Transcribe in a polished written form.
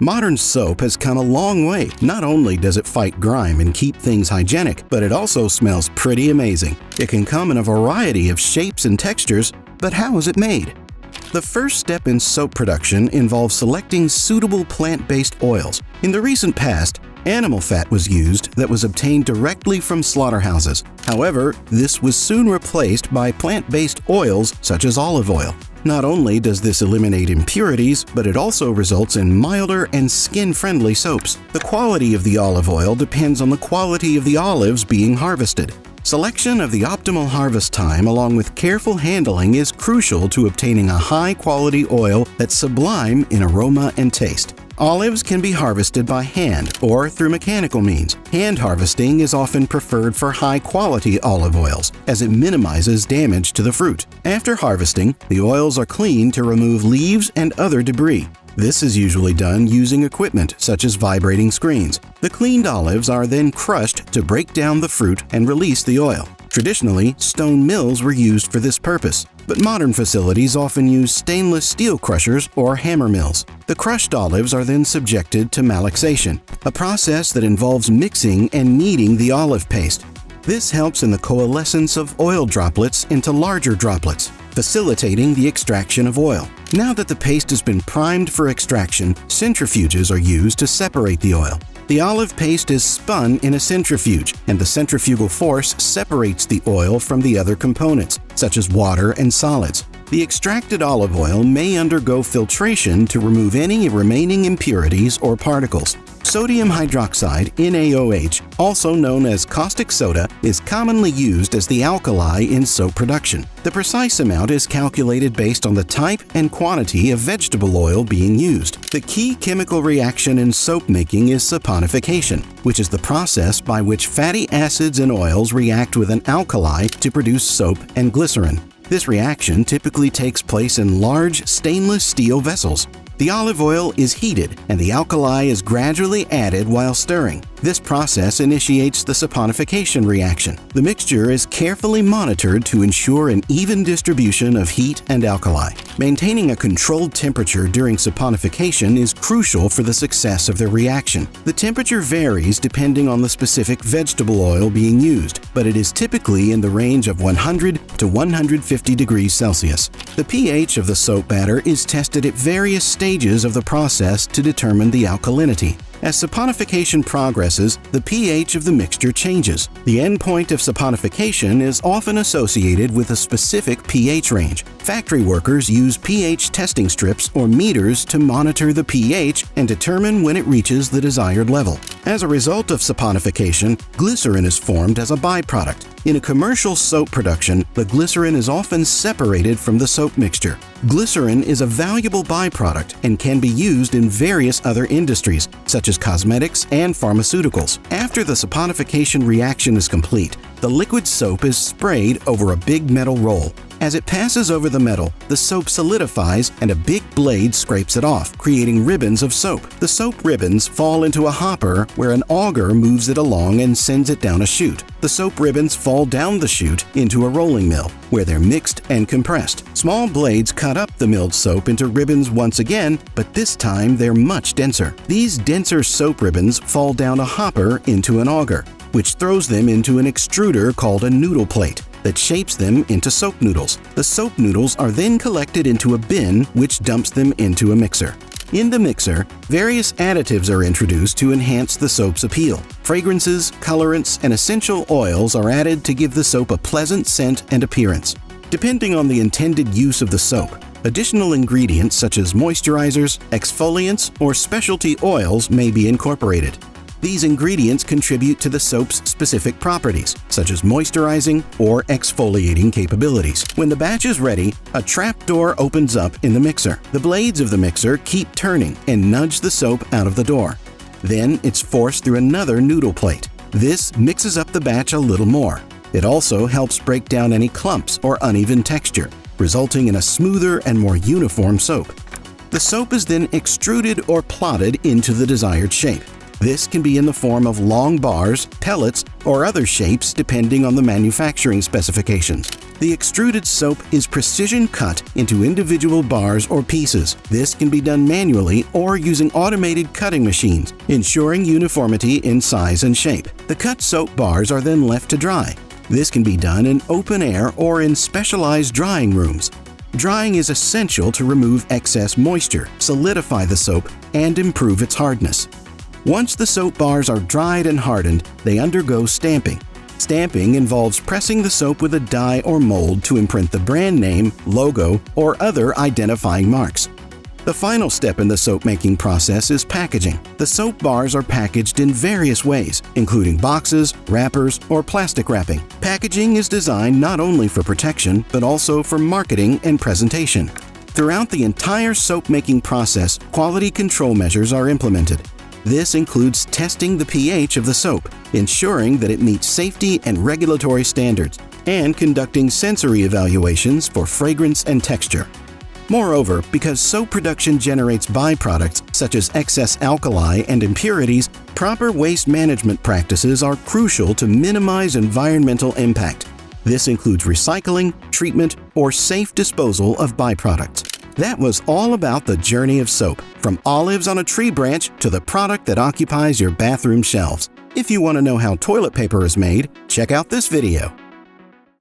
Modern soap has come a long way. Not only does it fight grime and keep things hygienic, but it also smells pretty amazing. It can come in a variety of shapes and textures, but how is it made? The first step in soap production involves selecting suitable plant-based oils. In the recent past, animal fat was used that was obtained directly from slaughterhouses. However, this was soon replaced by plant-based oils such as olive oil. Not only does this eliminate impurities, but it also results in milder and skin-friendly soaps. The quality of the olive oil depends on the quality of the olives being harvested. Selection of the optimal harvest time along with careful handling is crucial to obtaining a high-quality oil that's sublime in aroma and taste. Olives can be harvested by hand or through mechanical means. Hand harvesting is often preferred for high-quality olive oils, as it minimizes damage to the fruit. After harvesting, the oils are cleaned to remove leaves and other debris. This is usually done using equipment such as vibrating screens. The cleaned olives are then crushed to break down the fruit and release the oil. Traditionally, stone mills were used for this purpose, but modern facilities often use stainless steel crushers or hammer mills. The crushed olives are then subjected to malaxation, a process that involves mixing and kneading the olive paste. This helps in the coalescence of oil droplets into larger droplets, facilitating the extraction of oil. Now that the paste has been primed for extraction, centrifuges are used to separate the oil. The olive paste is spun in a centrifuge, and the centrifugal force separates the oil from the other components, such as water and solids. The extracted olive oil may undergo filtration to remove any remaining impurities or particles. Sodium hydroxide, NaOH, also known as caustic soda, is commonly used as the alkali in soap production. The precise amount is calculated based on the type and quantity of vegetable oil being used. The key chemical reaction in soap making is saponification, which is the process by which fatty acids and oils react with an alkali to produce soap and glycerin. This reaction typically takes place in large stainless steel vessels. The olive oil is heated and the alkali is gradually added while stirring. This process initiates the saponification reaction. The mixture is carefully monitored to ensure an even distribution of heat and alkali. Maintaining a controlled temperature during saponification is crucial for the success of the reaction. The temperature varies depending on the specific vegetable oil being used, but it is typically in the range of 100 to 150 degrees Celsius. The pH of the soap batter is tested at various stages of the process to determine the alkalinity. As saponification progresses, the pH of the mixture changes. The endpoint of saponification is often associated with a specific pH range. Factory workers use pH testing strips or meters to monitor the pH and determine when it reaches the desired level. As a result of saponification, glycerin is formed as a byproduct. In a commercial soap production, the glycerin is often separated from the soap mixture. Glycerin is a valuable byproduct and can be used in various other industries, such as cosmetics and pharmaceuticals. After the saponification reaction is complete, the liquid soap is sprayed over a big metal roll. As it passes over the metal, the soap solidifies and a big blade scrapes it off, creating ribbons of soap. The soap ribbons fall into a hopper where an auger moves it along and sends it down a chute. The soap ribbons fall down the chute into a rolling mill, where they're mixed and compressed. Small blades cut up the milled soap into ribbons once again, but this time they're much denser. These denser soap ribbons fall down a hopper into an auger, which throws them into an extruder called a noodle plate that shapes them into soap noodles. The soap noodles are then collected into a bin, which dumps them into a mixer. In the mixer, various additives are introduced to enhance the soap's appeal. Fragrances, colorants, and essential oils are added to give the soap a pleasant scent and appearance. Depending on the intended use of the soap, additional ingredients such as moisturizers, exfoliants, or specialty oils may be incorporated. These ingredients contribute to the soap's specific properties, such as moisturizing or exfoliating capabilities. When the batch is ready, a trap door opens up in the mixer. The blades of the mixer keep turning and nudge the soap out of the door. Then it's forced through another noodle plate. This mixes up the batch a little more. It also helps break down any clumps or uneven texture, resulting in a smoother and more uniform soap. The soap is then extruded or plotted into the desired shape. This can be in the form of long bars, pellets, or other shapes depending on the manufacturing specifications. The extruded soap is precision cut into individual bars or pieces. This can be done manually or using automated cutting machines, ensuring uniformity in size and shape. The cut soap bars are then left to dry. This can be done in open air or in specialized drying rooms. Drying is essential to remove excess moisture, solidify the soap, and improve its hardness. Once the soap bars are dried and hardened, they undergo stamping. Stamping involves pressing the soap with a die or mold to imprint the brand name, logo, or other identifying marks. The final step in the soap making process is packaging. The soap bars are packaged in various ways, including boxes, wrappers, or plastic wrapping. Packaging is designed not only for protection, but also for marketing and presentation. Throughout the entire soap making process, quality control measures are implemented. This includes testing the pH of the soap, ensuring that it meets safety and regulatory standards, and conducting sensory evaluations for fragrance and texture. Moreover, because soap production generates byproducts such as excess alkali and impurities, proper waste management practices are crucial to minimize environmental impact. This includes recycling, treatment, or safe disposal of byproducts. That was all about the journey of soap, from olives on a tree branch to the product that occupies your bathroom shelves. If you want to know how toilet paper is made, check out this video.